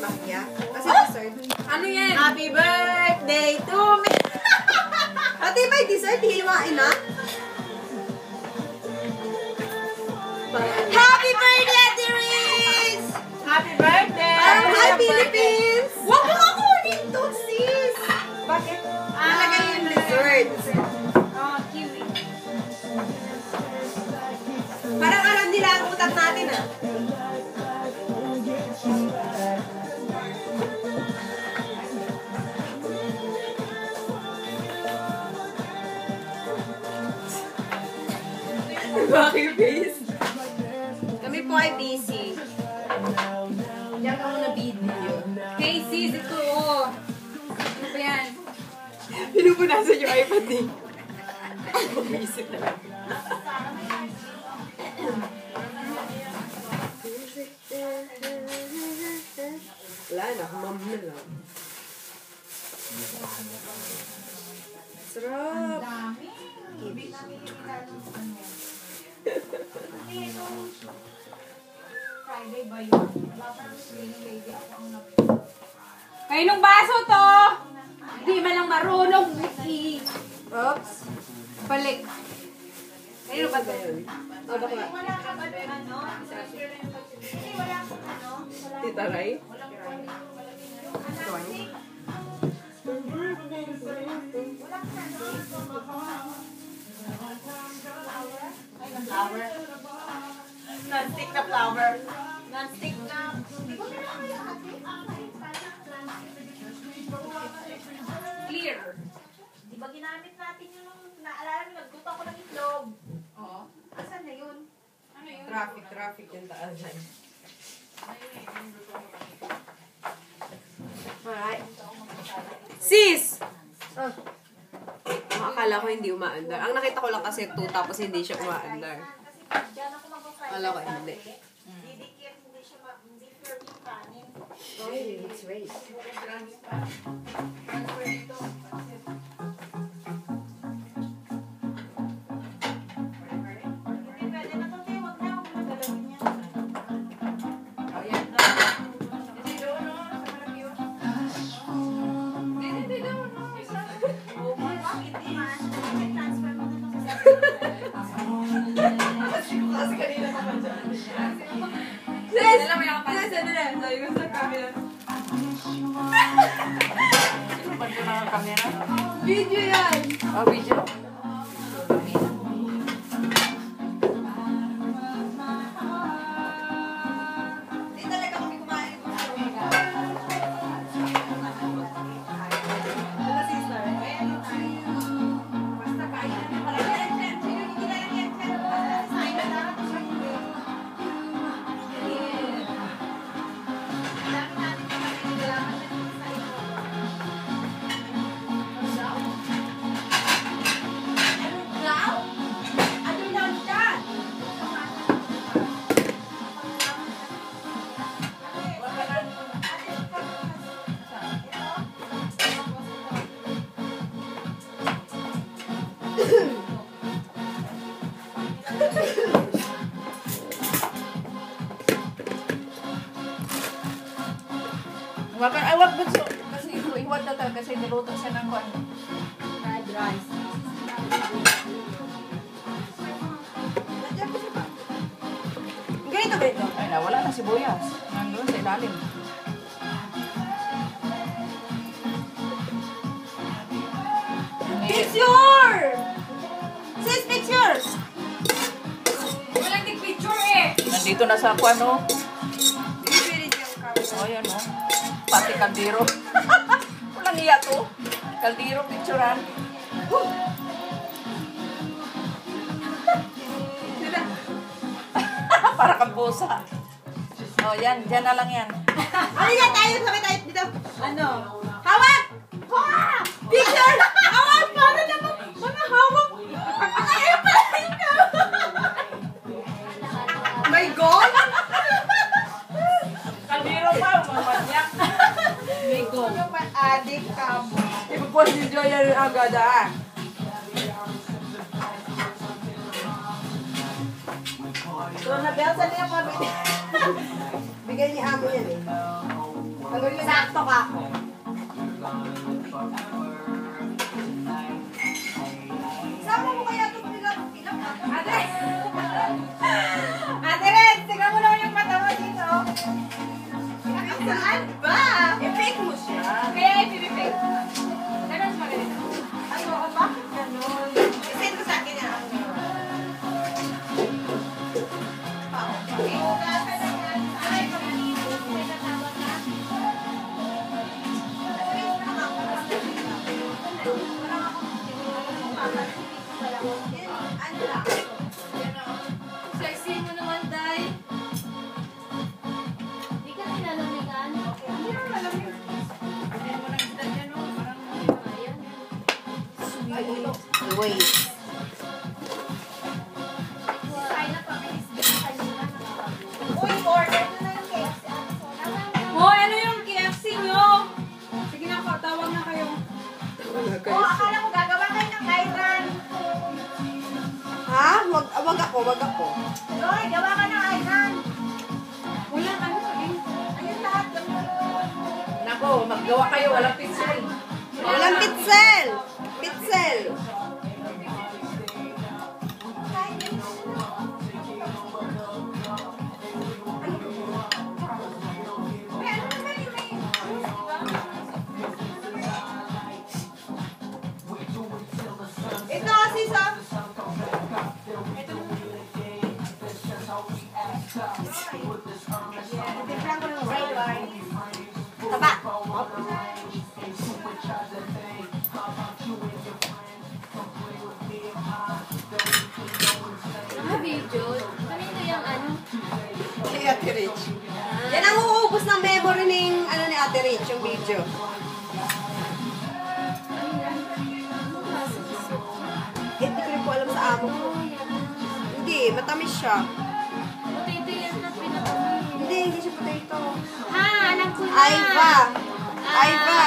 Bakya. Kasi dessert. Ano yan? Happy birthday to me! Ate, may dessert? Hihiwain na? Happy birthday, Ate Riz! Happy birthday! Hi, Philippines! Huwag mo ako ulit to, sis! Bakit? Nalagay yung dessert. Oh, kiwi. Parang alam nila ang utat natin, ah. Bakit face? Kami po ay busy. Diyan ako na video. Hey sis, ito oh. Ano ba yan? Pinupunasan yung iPad eh. Mag-isip na lang. Wala na, mom na lang. Sarap! Friday ba yun? Wala pa rin lady ako ang kayo nung baso to! Hindi man lang marunong. Oops! Balik. Kayo ba ba yun? O, bakla. Wala ka ba din ano? Hindi, wala ka ano? Tita Ray? Flower. Non-stick na flower. Non-stick na. Clear. Di ba ginamit natin yung naalala mo, nagtuto ko ng itlog. Oo. Asan na yun? Ano yun? Traffic yung taasan. Alright. Sis! Oh. Akala ko hindi umaandar. Ang nakita ko lang kasi 2 tapos hindi siya umaandar. Kasi dyan ako mag-fry. Akala ko hindi. Didikit, hindi siya hindi firm yung kanin. Oh, it's raised. Hindi pwede na ito, wag na ako nagalawin yan. Oh, yan. Hindi doon, no? Sa malaki yun. Hindi doon, no? Oo, bakit di man? I-transfer mo na ito sa Kasi kanina naman dyan. Sis! Alam mo yung kapatid. Sis, ano na? Sabi ko sa camera. Ba't ko na kamera? Video yan! Oh, video? Hindi talaga kami kumain. Ano, sister? Basta kain na niya pala. Hindi na yan. Sign na lang. Ay, wag bunso. Kasi iwan na talaga kasi niluto siya ng kwan. Fried rice. Ganito ba ito? Ay, nawala na sibuyas. Nandun sa ilalim. Picture! Sis, picture! Walang picture eh! Nandito na sa kwan, no? Oh, yan, no? Pati kaldero. Walang iya to. Kaldero, picturean. Para kang busa. Oh, yan. Diyan na lang yan. Ano yan tayo? Sabay tayo dito. Ano? Hawak! Hawak! Picture! Hawak! Paano naman? Mga hawak! Ayun pala ito! My God! Kaldero pa, mamadyak. May go. Yung pa-addict ka mo. Ipapost ni Joy yan agad, ah. So, nabelsa niya pa. Bigay ni amo yan eh. Pag Saan ba? I-fake mo siya. Kaya ipipipig. Ganun magaling. Ay, oo, bakit ganun? I-send mo sa akin yan. Sexy mo naman, Day. Di ka nilalamigan. Hindi mo alam yun. Hindi mo lang kita dyan, no? Parang Ayan. Wait. Ay, napabilis din kanina. Uy, order na na yung cake si Ate Sona. Hoy, ano yung KFC nyo? Sige na po, tawag na kayo. Oh, akala ko gagawa kayo ng ayran. Ha? Wag ako. Roy, gawa ka ng ayran. Wala ano sabihin. Ayun lahat. Nako, maggawa kayo, walang pizza. Walang pitzel. Pitzel. Ito, sis, ah. Timplan ko ng red wine. Taba. Naka-video. Kanino yung ano? Kay Ate Rich. Yan ang uubos ng memory ng ni Ate Rich, yung video. Hindi ko rin po alam sa amo ko. Hindi, matamis siya. Potato yan na pinapamili. Hindi siya potato. Ha, alam ko na. Aiva. Aiva.